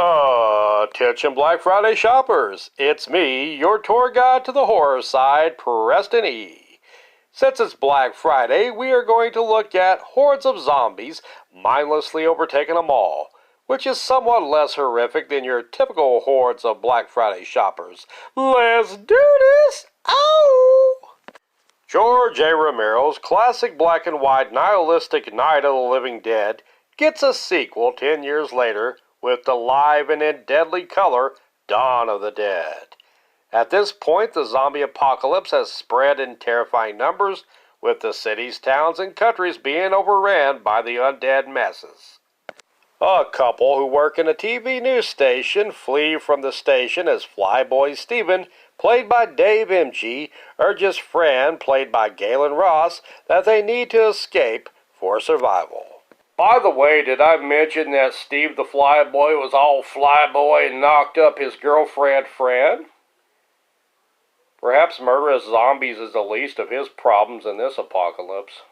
Attention Black Friday shoppers, it's me, your tour guide to the horror side, Preston E. Since it's Black Friday, we are going to look at hordes of zombies mindlessly overtaking a mall, which is somewhat less horrific than your typical hordes of Black Friday shoppers. Let's do this! Oh! George A. Romero's classic black and white nihilistic Night of the Living Dead gets a sequel 10 years later with the live and in deadly color Dawn of the Dead. At this point, the zombie apocalypse has spread in terrifying numbers, with the cities, towns, and countries being overran by the undead masses. A couple who work in a TV news station flee from the station as Flyboy Steven, played by Dave Emge, urges Fran, played by Galen Ross, that they need to escape for survival. By the way, did I mention that Steve the Flyboy was all flyboy and knocked up his girlfriend Fran? Perhaps murderous zombies is the least of his problems in this apocalypse.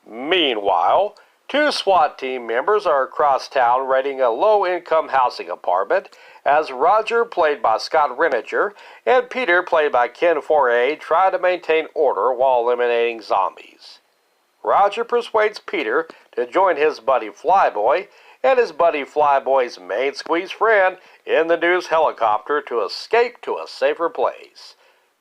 Meanwhile, two SWAT team members are across town raiding a low-income housing apartment as Roger, played by Scott Reiniger, and Peter, played by Ken Foree, try to maintain order while eliminating zombies. Roger persuades Peter to join his buddy Flyboy and his buddy Flyboy's main squeeze friend in the news helicopter to escape to a safer place.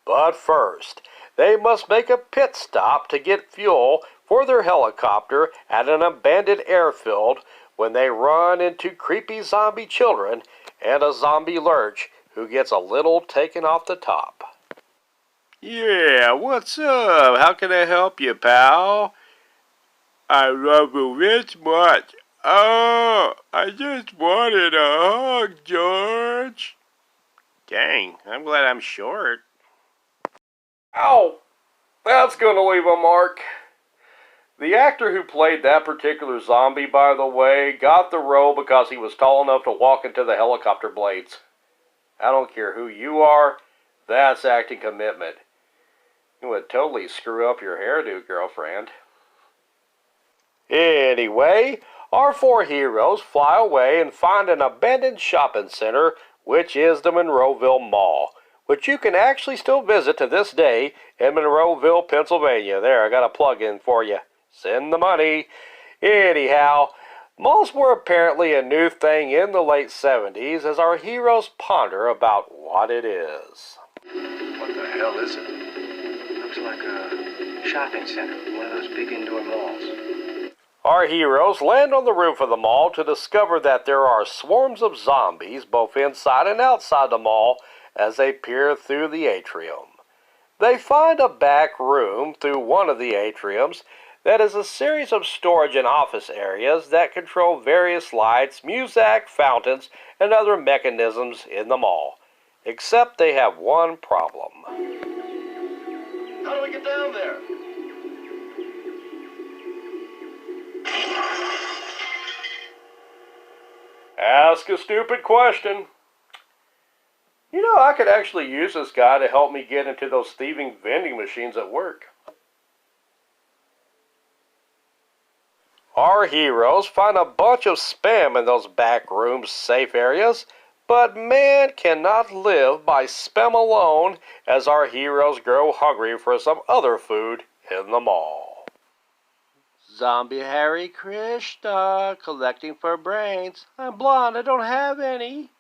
But first, they must make a pit stop to get fuel for their helicopter at an abandoned airfield when they run into creepy zombie children and a zombie lurch who gets a little taken off the top. Yeah, what's up? How can I help you, pal? I love you this much. Oh, I just wanted a hug, George. Dang, I'm glad I'm short. Ow! That's gonna leave a mark. The actor who played that particular zombie, by the way, got the role because he was tall enough to walk into the helicopter blades. I don't care who you are, that's acting commitment. You would totally screw up your hairdo, girlfriend. Anyway, our four heroes fly away and find an abandoned shopping center, which is the Monroeville Mall, which you can actually still visit to this day in Monroeville, Pennsylvania. There, I got a plug-in for you. Send the money. Anyhow, malls were apparently a new thing in the late 70s as our heroes ponder about what it is. What the hell is it? Looks like a shopping center, one of those big indoor malls. Our heroes land on the roof of the mall to discover that there are swarms of zombies both inside and outside the mall as they peer through the atrium. They find a back room through one of the atriums that is a series of storage and office areas that control various lights, music, fountains, and other mechanisms in the mall. Except they have one problem. How do we get down there? Ask a stupid question. You know, I could actually use this guy to help me get into those thieving vending machines at work. Our heroes find a bunch of spam in those back rooms safe areas, but man cannot live by spam alone as our heroes grow hungry for some other food in the mall. Zombie Harry Krishna, collecting for brains. I'm blonde, I don't have any.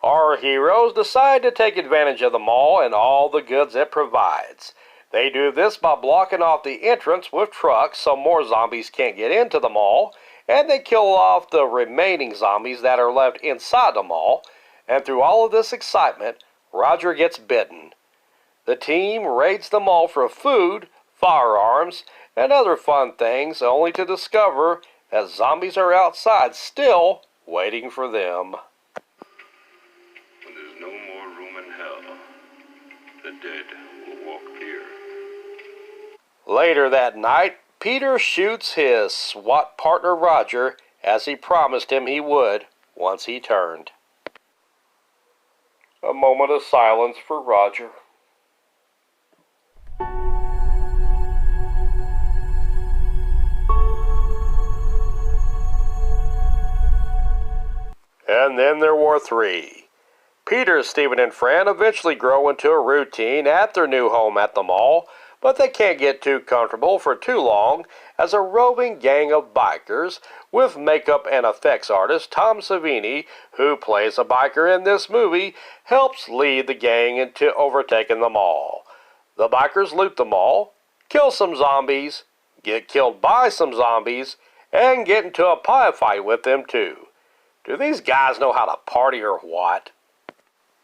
Our heroes decide to take advantage of the mall and all the goods it provides. They do this by blocking off the entrance with trucks so more zombies can't get into the mall, and they kill off the remaining zombies that are left inside the mall, and through all of this excitement, Roger gets bitten. The team raids the mall for food, firearms, and other fun things, only to discover that zombies are outside still waiting for them. When there's no more room in hell, the dead will walk here. Later that night, Peter shoots his SWAT partner Roger as he promised him he would once he turned. A moment of silence for Roger. And then there were 3. Peter, Steven, and Fran eventually grow into a routine at their new home at the mall, but they can't get too comfortable for too long as a roving gang of bikers with makeup and effects artist Tom Savini, who plays a biker in this movie, helps lead the gang into overtaking the mall. The bikers loot the mall, kill some zombies, get killed by some zombies, and get into a pie fight with them too. Do these guys know how to party or what?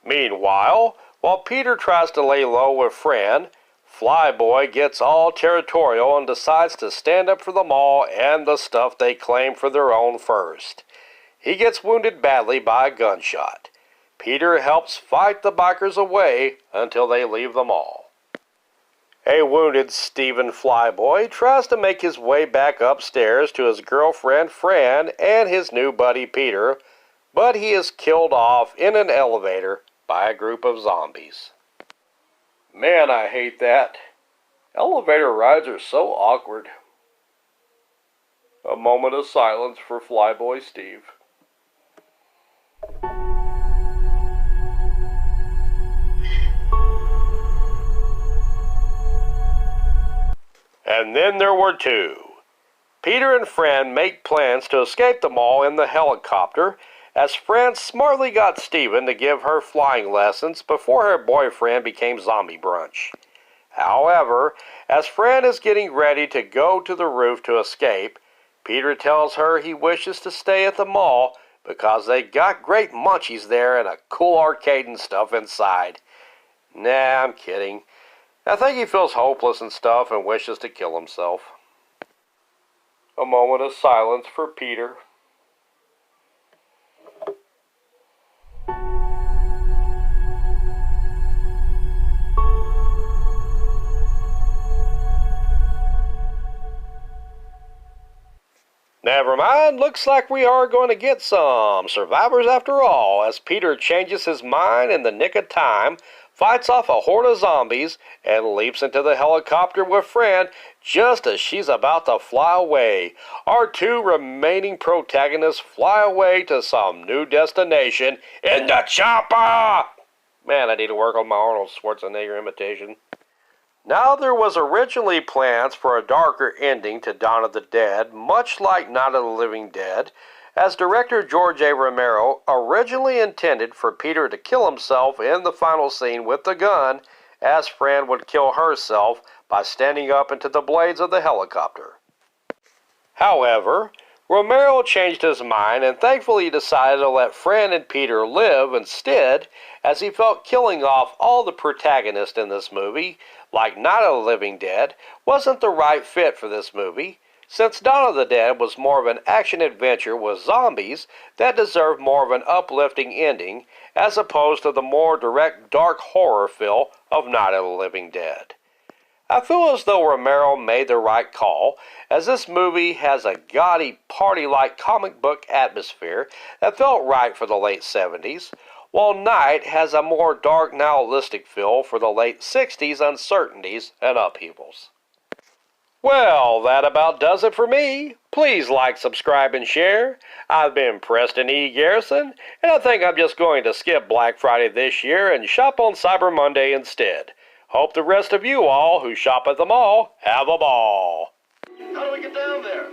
Meanwhile, while Peter tries to lay low with Fran, Flyboy gets all territorial and decides to stand up for the mall and the stuff they claim for their own first. He gets wounded badly by a gunshot. Peter helps fight the bikers away until they leave the mall. A wounded Steven Flyboy tries to make his way back upstairs to his girlfriend Fran and his new buddy Peter, but he is killed off in an elevator by a group of zombies. Man, I hate that. Elevator rides are so awkward. A moment of silence for Flyboy Steve. And then there were 2. Peter and Fran make plans to escape the mall in the helicopter, as Fran smartly got Steven to give her flying lessons before her boyfriend became Zombie Brunch. However, as Fran is getting ready to go to the roof to escape, Peter tells her he wishes to stay at the mall because they got great munchies there and a cool arcade and stuff inside. Nah, I'm kidding. I think he feels hopeless and stuff and wishes to kill himself. A moment of silence for Peter. Never mind, looks like we are going to get some survivors after all, as Peter changes his mind in the nick of time, fights off a horde of zombies, and leaps into the helicopter with Fran just as she's about to fly away. Our 2 remaining protagonists fly away to some new destination in the chopper! Man, I need to work on my Arnold Schwarzenegger imitation. Now, there was originally plans for a darker ending to Dawn of the Dead, much like Night of the Living Dead, as director George A. Romero originally intended for Peter to kill himself in the final scene with the gun, as Fran would kill herself by standing up into the blades of the helicopter. However, Romero changed his mind and thankfully decided to let Fran and Peter live instead, as he felt killing off all the protagonists in this movie, like Night of the Living Dead, wasn't the right fit for this movie, since Dawn of the Dead was more of an action-adventure with zombies that deserved more of an uplifting ending, as opposed to the more direct dark horror feel of Night of the Living Dead. I feel as though Romero made the right call, as this movie has a gaudy, party-like comic book atmosphere that felt right for the late 70s, while Night has a more dark, nihilistic feel for the late 60s uncertainties and upheavals. Well, that about does it for me. Please like, subscribe, and share. I've been Preston E. Garrison, and I think I'm just going to skip Black Friday this year and shop on Cyber Monday instead. Hope the rest of you all who shop at the mall have a ball. How do we get down there?